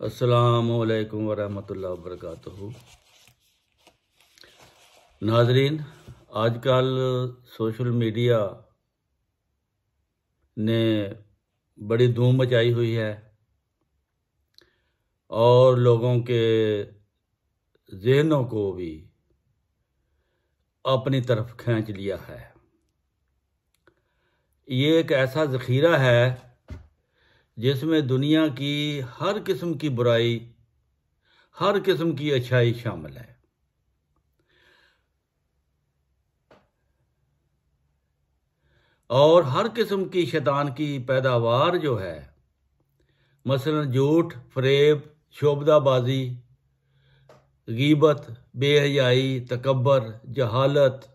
अस्सलामुअलैकुम वरहमतुल्लाहि वबरकातुहू। नाजरीन, आजकल सोशल मीडिया ने बड़ी धूम मचाई हुई है और लोगों के ज़हनों को भी अपनी तरफ खींच लिया है। ये एक ऐसा ज़ख़ीरा है जिसमें दुनिया की हर किस्म की बुराई, हर किस्म की अच्छाई शामिल है। और हर किस्म की शैतान की पैदावार जो है, मसलन झूठ, फरेब, शोबदाबाजी, गीबत, बेहयाई, तकब्बर, जहालत,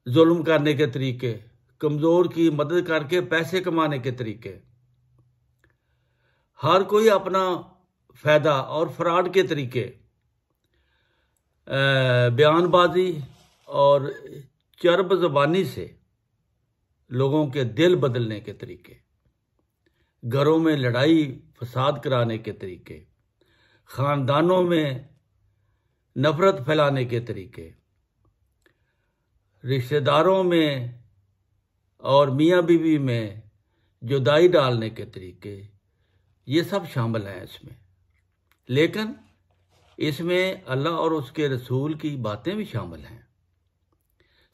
जुल्म करने के तरीके, कमज़ोर की मदद करके पैसे कमाने के तरीके, हर कोई अपना फ़ायदा और फ्रॉड के तरीके, बयानबाजी और चरब ज़बानी से लोगों के दिल बदलने के तरीके, घरों में लड़ाई फसाद कराने के तरीके, ख़ानदानों में नफ़रत फैलाने के तरीके, रिश्तेदारों में और मियाँ बीवी में जुदाई डालने के तरीके, ये सब शामिल हैं इसमें। लेकिन इसमें अल्लाह और उसके रसूल की बातें भी शामिल हैं,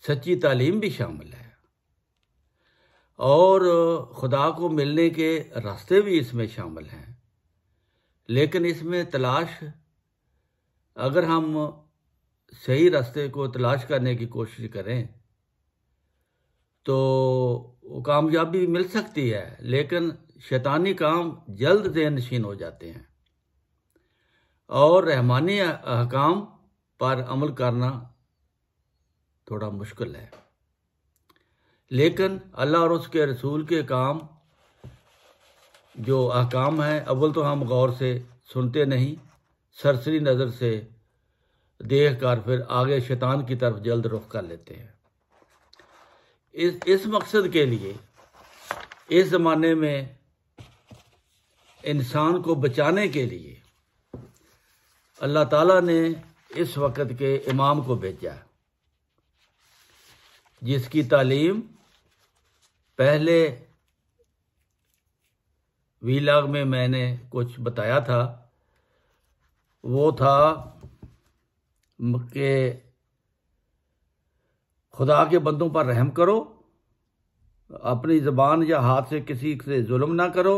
सच्ची तालीम भी शामिल है और खुदा को मिलने के रास्ते भी इसमें शामिल हैं। लेकिन इसमें तलाश, अगर हम सही रास्ते को तलाश करने की कोशिश करें तो कामयाबी मिल सकती है, लेकिन शैतानी काम जल्द ज़हननशीन हो जाते हैं और रहमानी अहकाम पर अमल करना थोड़ा मुश्किल है। लेकिन अल्लाह और उसके रसूल के काम जो अहकाम हैं, अव्वल तो हम गौर से सुनते नहीं, सरसरी नज़र से देख कर फिर आगे शैतान की तरफ जल्द रुख कर लेते हैं। इस मकसद के लिए इस ज़माने में इंसान को बचाने के लिए अल्लाह ताला ने इस वक्त के इमाम को भेजा, जिसकी तालीम पहले वीलाग में मैंने कुछ बताया था। वो था कि खुदा के बंदों पर रहम करो, अपनी ज़बान या हाथ से किसी से जुल्म ना करो,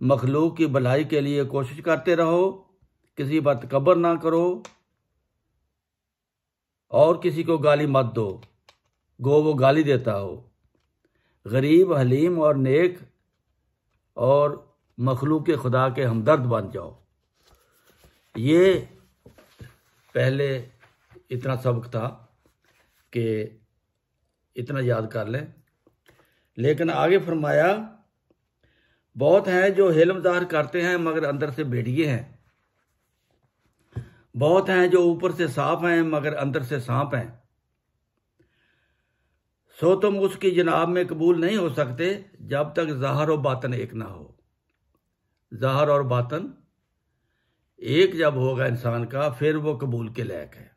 मखलूक की भलाई के लिए कोशिश करते रहो, किसी पर तकब्बर ना करो और किसी को गाली मत दो गो वो गाली देता हो, गरीब, हलीम और नेक और मखलूक खुदा के हमदर्द बन जाओ। ये पहले इतना सबक था कि इतना याद कर लें। लेकिन आगे फरमाया, बहुत हैं जो हिल्म ज़ाहिर करते हैं मगर अंदर से भेड़िए हैं, बहुत हैं जो ऊपर से साफ हैं मगर अंदर से सांप हैं। सो तुम उसकी जनाब में कबूल नहीं हो सकते जब तक ज़ाहिर और बातन एक ना हो। ज़ाहिर और बातन एक जब होगा इंसान का, फिर वो कबूल के लायक है।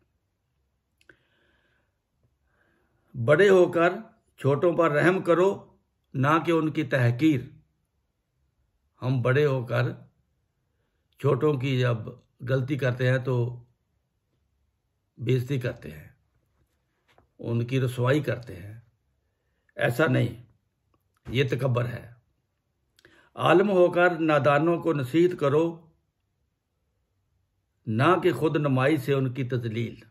बड़े होकर छोटों पर रहम करो, ना कि उनकी तहकीर। हम बड़े होकर छोटों की जब गलती करते हैं तो बेइज्जती करते हैं, उनकी रसवाई करते हैं। ऐसा नहीं, ये तकब्बर है। आलम होकर नादानों को नसीहत करो, ना कि खुद नुमाई से उनकी तजलील।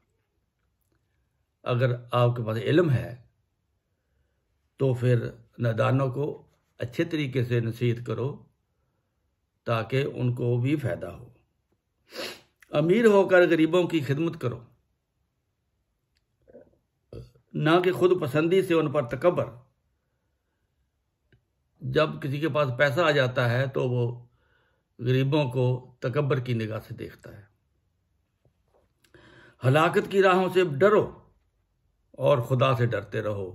अगर आपके पास इल्म है तो फिर नादानों को अच्छे तरीके से नसीहत करो ताकि उनको भी फ़ायदा हो। अमीर होकर गरीबों की खिदमत करो, ना कि खुद पसंदी से उन पर तकब्बर। जब किसी के पास पैसा आ जाता है तो वो गरीबों को तकब्बर की निगाह से देखता है। हलाकत की राहों से डरो और खुदा से डरते रहो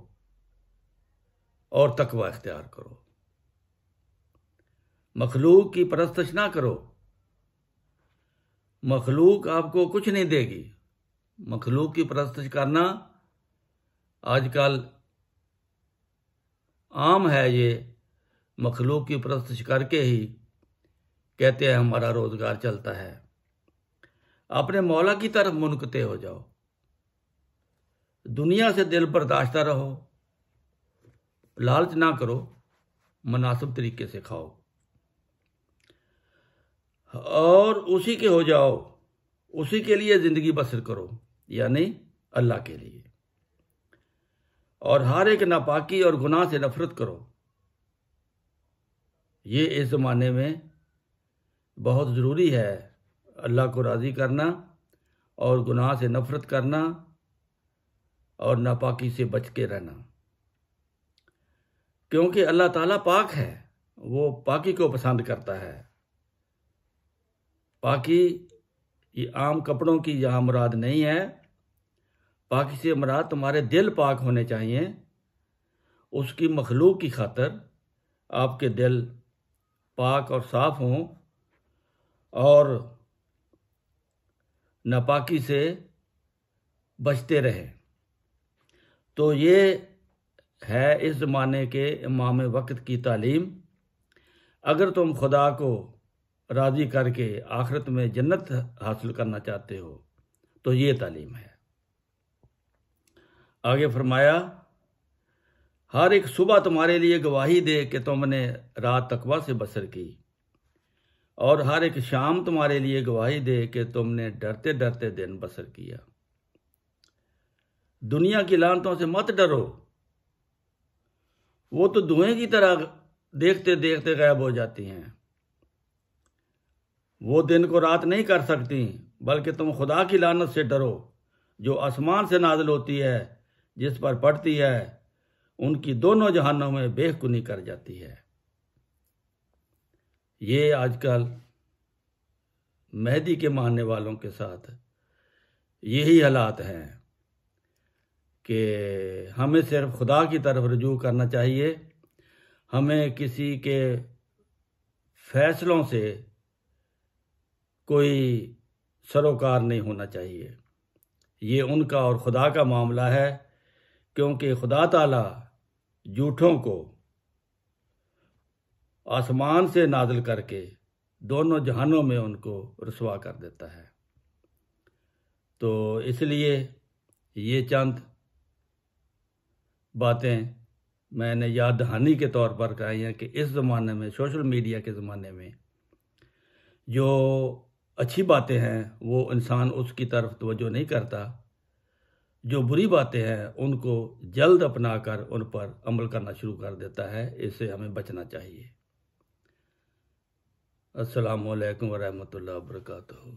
और तकवा इख्तियार करो। मखलूक की परस्तिश ना करो। मखलूक आपको कुछ नहीं देगी। मखलूक की परस्तिश करना आजकल आम है। ये मखलूक की परस्तिश करके ही कहते हैं हमारा रोजगार चलता है। अपने मौला की तरफ मुनकते हो जाओ। दुनिया से दिल बर्दाश्ता रहो, लालच ना करो, मुनासिब तरीके से खाओ और उसी के हो जाओ। उसी के लिए जिंदगी बसर करो, यानी अल्लाह के लिए। और हर एक नापाकी और गुनाह से नफरत करो। ये इस ज़माने में बहुत ज़रूरी है, अल्लाह को राज़ी करना और गुनाह से नफरत करना और नापाकी से बच के रहना। क्योंकि अल्लाह ताला पाक है, वो पाकी को पसंद करता है। पाकी ये आम कपड़ों की यहाँ मुराद नहीं है। पाकी से मुराद तुम्हारे दिल पाक होने चाहिए। उसकी मखलूक की खातर आपके दिल पाक और साफ हों और नापाकी से बचते रहें। तो ये है इस ज़माने के इमाम वक्त की तालीम। अगर तुम खुदा को राज़ी करके आखिरत में जन्नत हासिल करना चाहते हो तो ये तालीम है। आगे फरमाया, हर एक सुबह तुम्हारे लिए गवाही दे कि तुमने रात तकवा से बसर की, और हर एक शाम तुम्हारे लिए गवाही दे कि तुमने डरते डरते दिन बसर किया। दुनिया की लानतों से मत डरो, वो तो धुएं की तरह देखते देखते गायब हो जाती हैं। वो दिन को रात नहीं कर सकती, बल्कि तुम खुदा की लानत से डरो जो आसमान से नाज़िल होती है, जिस पर पड़ती है उनकी दोनों जहानों में बेखुनी कर जाती है। ये आजकल मेहदी के मानने वालों के साथ यही हालात हैं कि हमें सिर्फ खुदा की तरफ रुजू करना चाहिए। हमें किसी के फैसलों से कोई सरोकार नहीं होना चाहिए। ये उनका और खुदा का मामला है, क्योंकि खुदा ताला झूठों को आसमान से नाज़िल करके दोनों जहानों में उनको रुसवा कर देता है। तो इसलिए ये चंद बातें मैंने याद दहानी के तौर पर कही हैं कि इस ज़माने में, सोशल मीडिया के ज़माने में, जो अच्छी बातें हैं वो इंसान उसकी तरफ तवज्जो नहीं करता। जो बुरी बातें हैं उनको जल्द अपनाकर उन पर अमल करना शुरू कर देता है। इससे हमें बचना चाहिए। अस्सलामु अलैकुम व रहमतुल्लाहि व बरकातुहू।